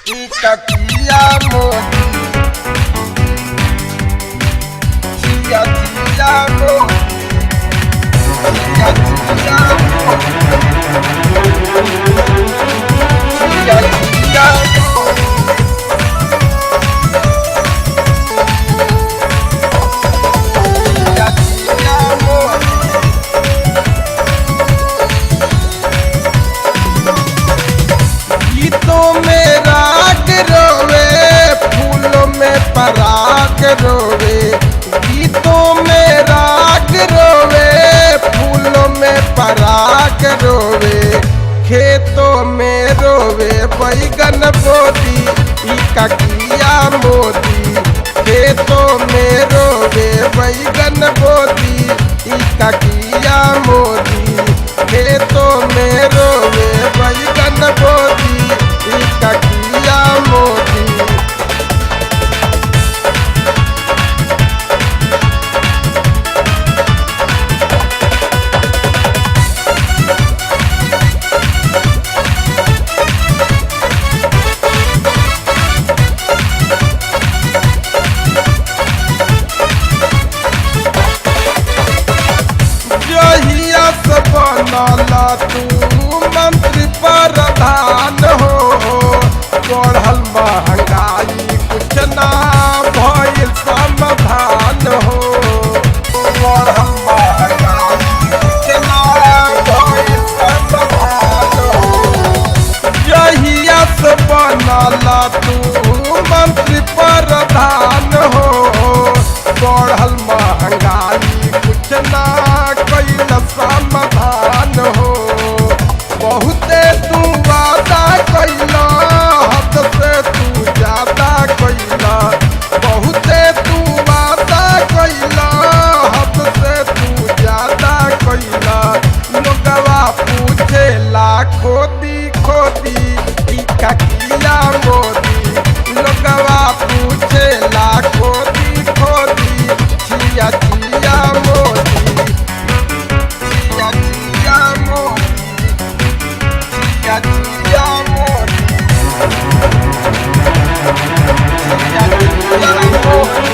Ikatia mobi, ikatia mobi, ikatia mobi, ikatia mobi. गीतों में राग रोवे, फूलों में पराग रोवे। गीतों में राग रोवे, फूलों में पराग रोवे। खेतों में रोवे बैगन बोदी, इका किया मोदी। खेतों में रोवे बैगन बोदी, इका किया मोदी। खेतों में रोवे बैगन बोदी, इका किया मोदी। जहिया से बनला तू मंत्री प्रधान हो, बढ़ल महंगाई कुछ ना भइल समाधान हो। बढ़ल महंगाई कुछ ना भइल समाधान हो। जहिया से बनला तू मंत्री प्रधान हो, बढ़ल महंगाई कुछ ना कैल समाधान हो। बहुते तू वादा कैला, हद से तू ज्यादा कैला। बहुते तू वादा कैला, हद से तू ज्यादा कैला। लोगवा पूछेला खोदी खोदी, इका किया मोदी। लोगवा पूछेला खोदी खोदी, छिया छिया मोदी। छिया छिया मोदी, छिया छिया मोदी, छिया छिया मोदी।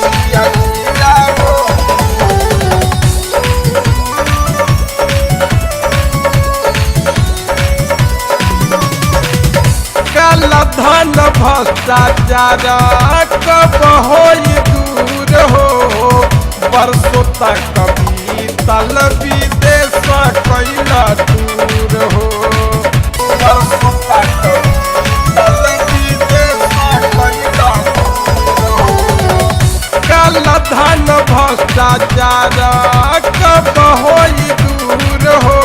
छिया छिया काला धन भ्रष्टाचार कब होई दूर हो। बरसों तक बीतल विदेश कैला दूर हो। बरसों तक बीतल विदेश कैला दूर हो। काला धन भ्रष्टाचार कब होई दूर हो।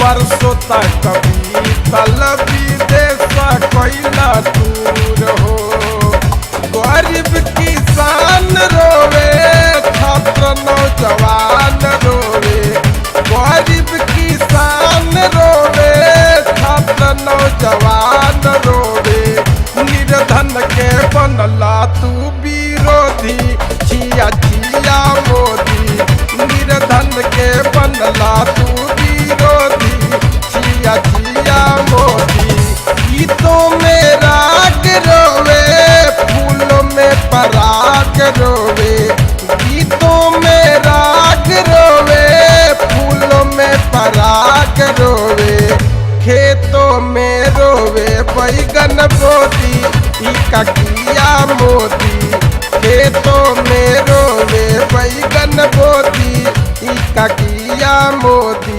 बरसों तक बीतल विदेश कैला दूर हो। गरीब किसान रोवे, छात्र नौजवान रोवे। गरीब किसान रोवे, छात्र नौजवान रोवे। निर्धन के बनला तू विरोधी, छिया छिया मोदी। निर्धन के बनला तू विरोधी, छिया छिया मोदी। गीतों में राग रोवे, फूलों में पराग रोवे। गीतों में राग रोवे, फूलों में पराग रोवे। खेतों में रोवे बैगन बोदी, इका किया मोदी। खेतों में रोवे बैगन बोदी, इका किया मोदी।